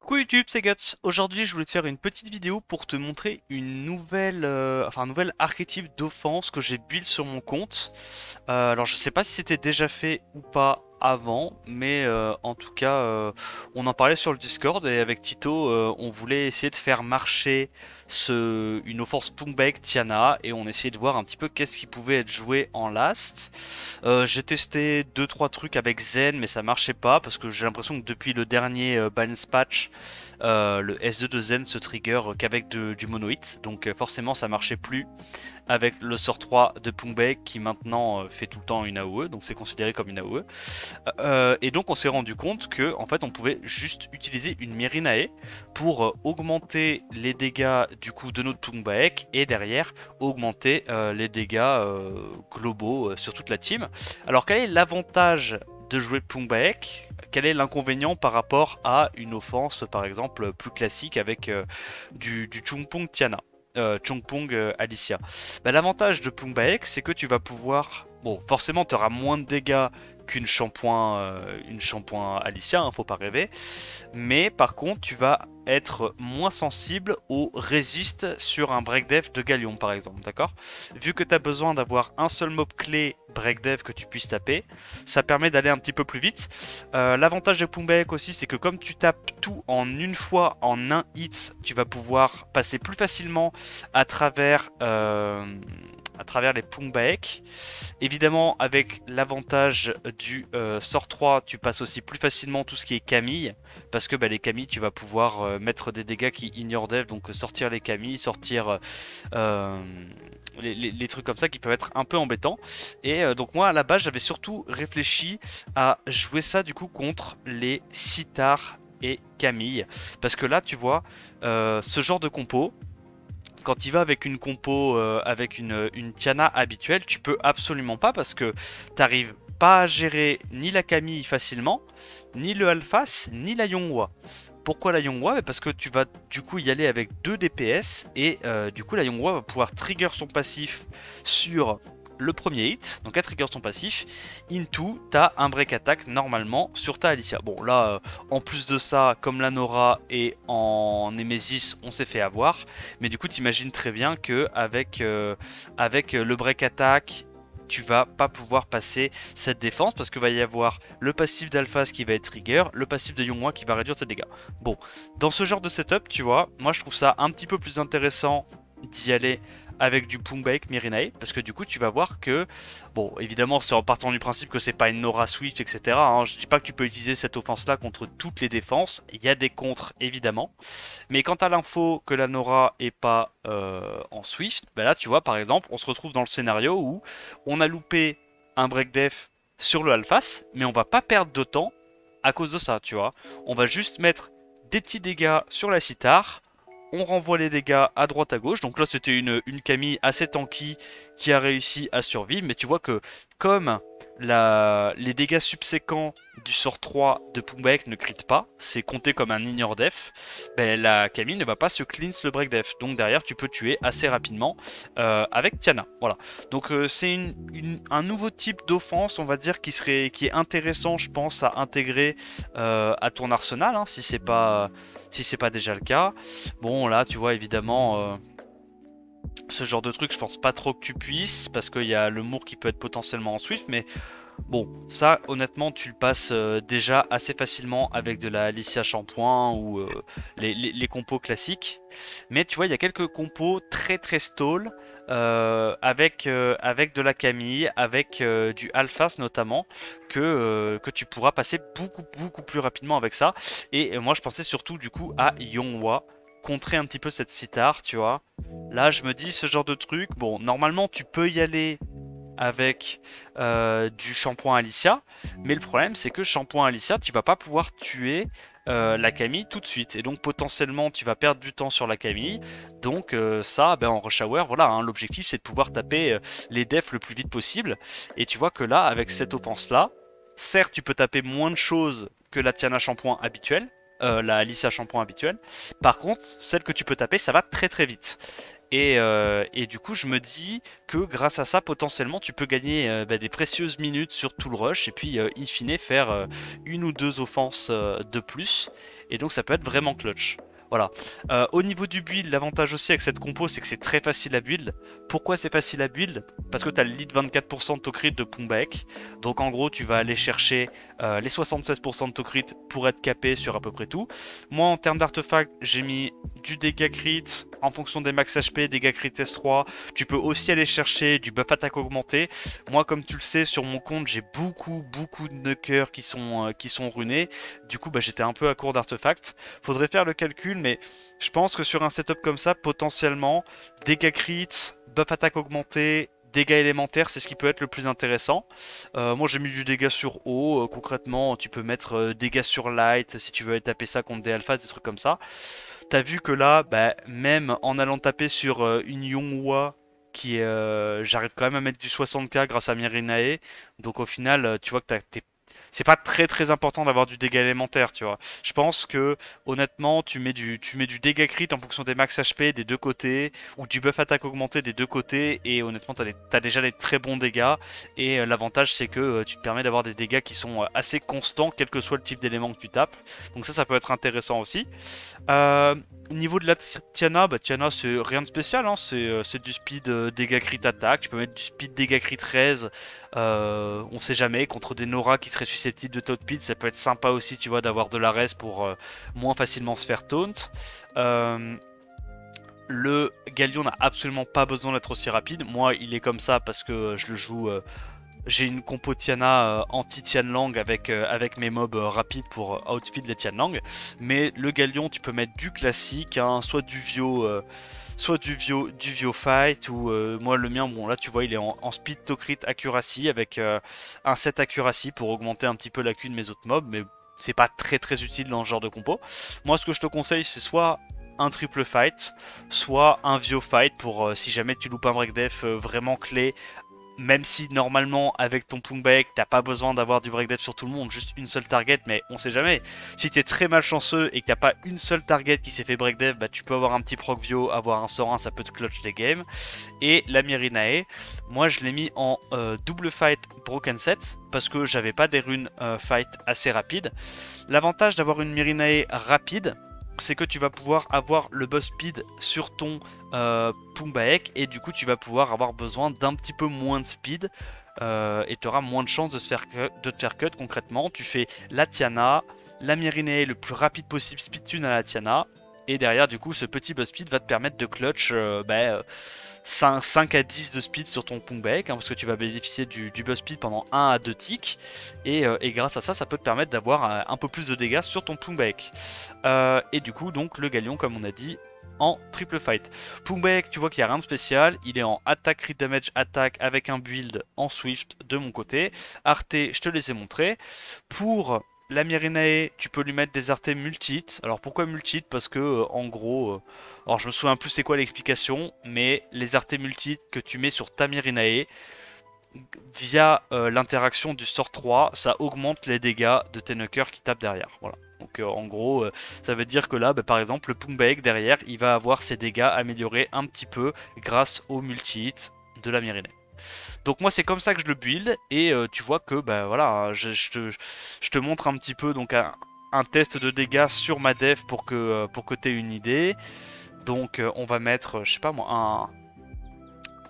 Coucou YouTube, c'est Guts. Aujourd'hui, je voulais te faire une petite vidéo pour te montrer une nouvelle, un nouvel archétype d'offense que j'ai build sur mon compte. Alors, je sais pas si c'était déjà fait ou pas avant, mais en tout cas, on en parlait sur le Discord et avec Tito, on voulait essayer de faire marcher une offense Punkbake Tiana et on essayait de voir un petit peu qu'est-ce qui pouvait être joué en last. J'ai testé deux trois trucs avec Zen, mais ça marchait pas parce que j'ai l'impression que depuis le dernier balance patch, le S2 de Zen se trigger qu'avec du monohit, donc forcément ça marchait plus avec le sort 3 de Pungbake qui maintenant fait tout le temps une AOE, donc c'est considéré comme une AOE. Et donc on s'est rendu compte que en fait on pouvait juste utiliser une Mirinae pour augmenter les dégâts du coup de notre Pungbake et derrière augmenter les dégâts globaux sur toute la team. Alors quel est l'avantage de jouer Pungbake? Quel est l'inconvénient par rapport à une offense par exemple plus classique avec du Chungpung Tiana, Chungpung Alicia? L'avantage de Pungbaek, c'est que tu vas pouvoir... Bon, forcément, tu auras moins de dégâts une shampoing Alicia, hein, faut pas rêver. Mais par contre, tu vas être moins sensible au résist sur un breakdev de Galion, par exemple, d'accord? Vu que tu as besoin d'avoir un seul mob clé breakdev que tu puisses taper, ça permet d'aller un petit peu plus vite. L'avantage de Pumbek aussi, c'est que comme tu tapes tout en une fois, en un hit, tu vas pouvoir passer plus facilement à travers... à travers les Pungbaek. Évidemment, avec l'avantage du sort 3, tu passes aussi plus facilement tout ce qui est Camille, parce que les Camilles, tu vas pouvoir mettre des dégâts qui ignorent dev, donc sortir les Camilles, sortir euh, les trucs comme ça qui peuvent être un peu embêtants. Et donc moi, à la base, j'avais surtout réfléchi à jouer ça du coup contre les Sitar et Camille, parce que là, tu vois, ce genre de compo, quand il va avec une compo, avec une Tiana habituelle, tu peux absolument pas parce que t'arrives pas à gérer ni la Camille facilement, ni le Alphas, ni la Yonghwa. Pourquoi la Yonghwa? Parce que tu vas du coup y aller avec 2 DPS et du coup la Yonghwa va pouvoir trigger son passif sur le premier hit, donc elle trigger son passif, into, t'as un break attack normalement sur ta Alicia. Bon là, en plus de ça, comme la Nora et en Nemesis, on s'est fait avoir, mais du coup t'imagines très bien que avec le break attack, tu vas pas pouvoir passer cette défense parce que va y avoir le passif d'Alphas qui va être trigger, le passif de Yonghwa qui va réduire tes dégâts. Bon, dans ce genre de setup, tu vois, moi je trouve ça un petit peu plus intéressant d'y aller avec du Pungbake Mirinae parce que du coup tu vas voir que, bon évidemment c'est en partant du principe que c'est pas une Nora Switch etc, hein, je dis pas que tu peux utiliser cette offense là contre toutes les défenses, il y a des contres évidemment, mais quant à l'info que la Nora est pas en Swift, là tu vois par exemple on se retrouve dans le scénario où on a loupé un break def sur le Alphas mais on va pas perdre de temps à cause de ça, tu vois, on va juste mettre des petits dégâts sur la Sitar, on renvoie les dégâts à droite à gauche. Donc là c'était une Camille assez tanky qui a réussi à survivre. Mais tu vois que comme les dégâts subséquents du sort 3 de Pumbek ne crit pas, c'est compté comme un ignore def, la Camille ne va pas se cleanse le break def. Donc derrière tu peux tuer assez rapidement avec Tiana. Voilà. Donc c'est un nouveau type d'offense, on va dire, qui est intéressant, je pense, à intégrer à ton arsenal, hein, si c'est pas déjà le cas. Bon, là, tu vois, évidemment, ce genre de truc, je pense pas trop que tu puisses, parce qu'il y a le Moore qui peut être potentiellement en Swift, mais bon, ça, honnêtement, tu le passes déjà assez facilement avec de la Alicia Shampoing ou les compos classiques. Mais tu vois, il y a quelques compos très très stall, avec de la Camille, avec du Alphas notamment, que tu pourras passer beaucoup beaucoup plus rapidement avec ça. Et moi, je pensais surtout du coup à Yonghwa, contrer un petit peu cette sitar, tu vois. Là, je me dis ce genre de truc. Bon, normalement, tu peux y aller avec du shampoing Alicia, mais le problème c'est que shampoing Alicia, tu vas pas pouvoir tuer la Camille tout de suite, et donc potentiellement tu vas perdre du temps sur la Camille. Donc ça, en rush hour, voilà, hein, l'objectif c'est de pouvoir taper les defs le plus vite possible. Et tu vois que là, avec cette offense là, certes tu peux taper moins de choses que la Tiana shampoing habituelle, la Alicia shampoing habituelle. Par contre, celle que tu peux taper, ça va très très vite. Et du coup, je me dis que grâce à ça, potentiellement, tu peux gagner des précieuses minutes sur tout le rush et puis, in fine, faire une ou deux offenses de plus. et donc ça peut être vraiment clutch. Voilà. Au niveau du build, l'avantage aussi avec cette compo, c'est que c'est très facile à build. Pourquoi c'est facile à build? Parce que tu as le lead 24% de to crit de Pungbaek. Donc en gros, tu vas aller chercher les 76% de to crit pour être capé sur à peu près tout. Moi, en termes d'artefacts, j'ai mis du dégât crit en fonction des max HP, dégâts crit S3. Tu peux aussi aller chercher du buff attaque augmenté. Moi, comme tu le sais, sur mon compte, j'ai beaucoup de knockers qui sont runés. Du coup, bah, j'étais un peu à court d'artefacts. Faudrait faire le calcul, mais je pense que sur un setup comme ça, potentiellement, dégâts crit, buff attaque augmenté, dégâts élémentaires, c'est ce qui peut être le plus intéressant. Moi j'ai mis du dégât sur haut, concrètement tu peux mettre dégâts sur light si tu veux aller taper ça contre des alphas, des trucs comme ça. T'as vu que là, bah, même en allant taper sur une Yonghua, j'arrive quand même à mettre du 60k grâce à Mirinae, donc au final tu vois que c'est pas très important d'avoir du dégât élémentaire, tu vois. Je pense que honnêtement, tu mets du dégât crit en fonction des max HP des deux côtés, ou du buff attaque augmenté des deux côtés, et honnêtement, t'as déjà des très bons dégâts. Et l'avantage, c'est que tu te permets d'avoir des dégâts qui sont assez constants, quel que soit le type d'élément que tu tapes. Donc ça peut être intéressant aussi. Au niveau de la Tiana, bah Tiana c'est rien de spécial, hein. C'est du speed dégâts crit attaque, tu peux mettre du speed dégâts crit 13, on sait jamais, contre des Nora qui seraient susceptibles de taunt speed, ça peut être sympa aussi tu vois d'avoir de la res pour moins facilement se faire taunt. Le Gallion n'a absolument pas besoin d'être aussi rapide, moi il est comme ça parce que je le joue... j'ai une compo Tiana anti-Tianlang avec mes mobs rapides pour outspeed les Tianlang. Mais le Gallion, tu peux mettre du classique, hein, soit du Vio fight, ou moi le mien, bon là tu vois, il est en speed to crit accuracy avec un set accuracy pour augmenter un petit peu la Q de mes autres mobs, mais c'est pas très utile dans ce genre de compo. Moi ce que je te conseille, c'est soit un triple fight, soit un Vio fight pour si jamais tu loupes un break def vraiment clé. Même si normalement avec ton Pungbaek t'as pas besoin d'avoir du break def sur tout le monde, juste une seule target, mais on sait jamais. Si t'es très malchanceux et que t'as pas une seule target qui s'est fait break def, bah tu peux avoir un petit proc Vio, avoir un sort 1, ça peut te clutch des games. Et la Mirinae, moi je l'ai mis en double fight broken set parce que j'avais pas des runes fight assez rapides. L'avantage d'avoir une Mirinae rapide, c'est que tu vas pouvoir avoir le boss speed sur ton Pungbaek, et du coup tu vas pouvoir avoir besoin d'un petit peu moins de speed et tu auras moins de chances de te faire cut. Concrètement, tu fais la Tiana, la Mirinae le plus rapide possible, speed tune à la Tiana, et derrière du coup ce petit boss speed va te permettre de clutch 5 à 10 de speed sur ton Pungbaek, hein, parce que tu vas bénéficier du buff speed pendant 1 à 2 ticks, et grâce à ça, ça peut te permettre d'avoir un peu plus de dégâts sur ton Pungbaek. Et du coup, donc le Gallion, comme on a dit, en triple fight. Pungbaek, tu vois qu'il n'y a rien de spécial, il est en attaque, crit damage, attaque, avec un build en swift de mon côté. Arte, je te les ai montrés. Pour la Mirinae, tu peux lui mettre des artés multi-hit. Alors pourquoi multi-hit? Parce que en gros, alors je me souviens plus c'est quoi l'explication, mais les artés multi-hit que tu mets sur ta Mirinae, via l'interaction du sort 3, ça augmente les dégâts de tes knockers qui tapent derrière. Voilà. Donc en gros, ça veut dire que là, bah, par exemple, le Pungbaek derrière, il va avoir ses dégâts améliorés un petit peu grâce au multi-hit de la Mirinae. Donc moi c'est comme ça que je le build, et tu vois que bah voilà, hein, je te montre un petit peu donc un test de dégâts sur ma def pour que tu aies une idée. Donc on va mettre, je sais pas moi,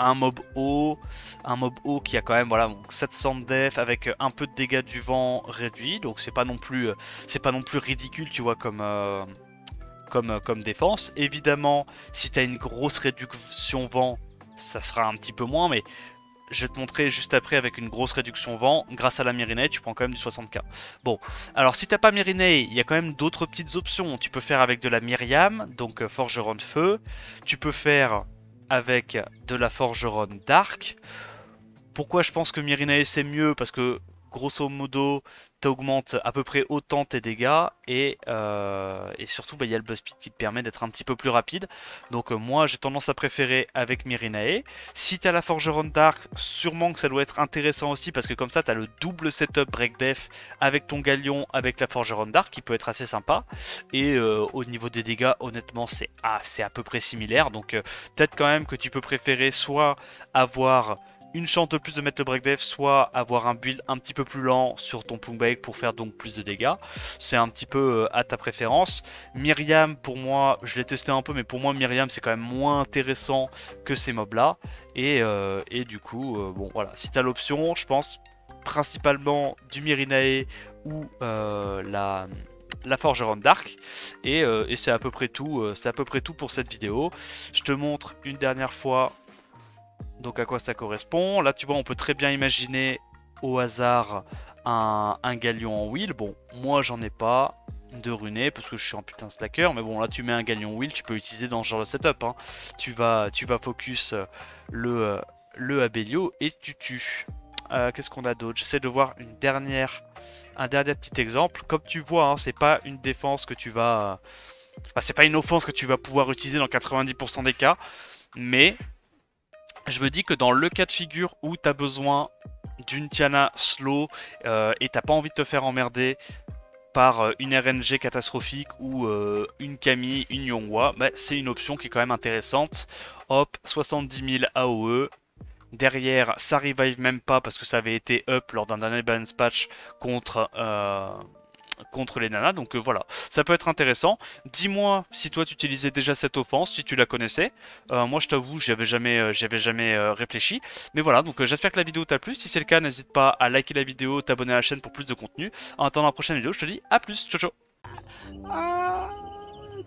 un mob haut qui a quand même voilà, donc 700 de def avec un peu de dégâts du vent réduit, donc c'est pas non plus ridicule tu vois comme défense. Évidemment si tu as une grosse réduction vent ça sera un petit peu moins, mais je vais te montrer juste après avec une grosse réduction vent. Grâce à la Mirinae, tu prends quand même du 60k. Bon, alors si t'as pas Mirinae, il y a quand même d'autres petites options. Tu peux faire avec de la Myriam, donc forgeron feu. Tu peux faire avec de la forgeron dark. Pourquoi je pense que Mirinae c'est mieux? Parce que grosso modo, t'augmentes à peu près autant tes dégâts, et surtout il y a le buff speed qui te permet d'être un petit peu plus rapide. Donc moi j'ai tendance à préférer avec Mirinae. Si t'as la Forgeron Dark, sûrement que ça doit être intéressant aussi, parce que comme ça t'as le double setup break def avec ton Gallion, avec la Forgeron Dark qui peut être assez sympa. Et au niveau des dégâts, honnêtement c'est à peu près similaire. Donc peut-être quand même que tu peux préférer soit avoir une chance de plus de mettre le break def, soit avoir un build un petit peu plus lent sur ton punk break pour faire donc plus de dégâts. C'est un petit peu à ta préférence. Myriam, pour moi, je l'ai testé un peu, mais pour moi Myriam c'est quand même moins intéressant que ces mobs là. Et du coup, bon voilà, si tu as l'option, je pense principalement du Myrinae ou la Forgeron Dark. Et c'est à peu près tout. C'est à peu près tout pour cette vidéo. Je te montre une dernière fois donc à quoi ça correspond. Là tu vois on peut très bien imaginer au hasard un galion en wheel. Bon moi j'en ai pas de runé parce que je suis un putain slacker, mais bon là tu mets un galion wheel, tu peux l'utiliser dans ce genre de setup hein. Tu vas focus le Abelio et tu tues. Qu'est-ce qu'on a d'autre? J'essaie de voir un dernier petit exemple. Comme tu vois hein, c'est pas une défense que tu vas enfin, c'est pas une offense que tu vas pouvoir utiliser dans 90% des cas, mais je me dis que dans le cas de figure où tu as besoin d'une Tiana slow et t'as pas envie de te faire emmerder par une RNG catastrophique ou une Camille, une Yonghwa, bah, c'est une option qui est quand même intéressante. Hop, 70 000 AOE. Derrière, ça revive même pas parce que ça avait été up lors d'un dernier balance patch contre les nanas. Donc voilà, ça peut être intéressant. Dis-moi si toi tu utilisais déjà cette offense, si tu la connaissais. Moi je t'avoue, j'avais jamais réfléchi. Mais voilà, donc j'espère que la vidéo t'a plu. Si c'est le cas, n'hésite pas à liker la vidéo, t'abonner à la chaîne pour plus de contenu. En attendant la prochaine vidéo, je te dis à plus. Ciao ciao.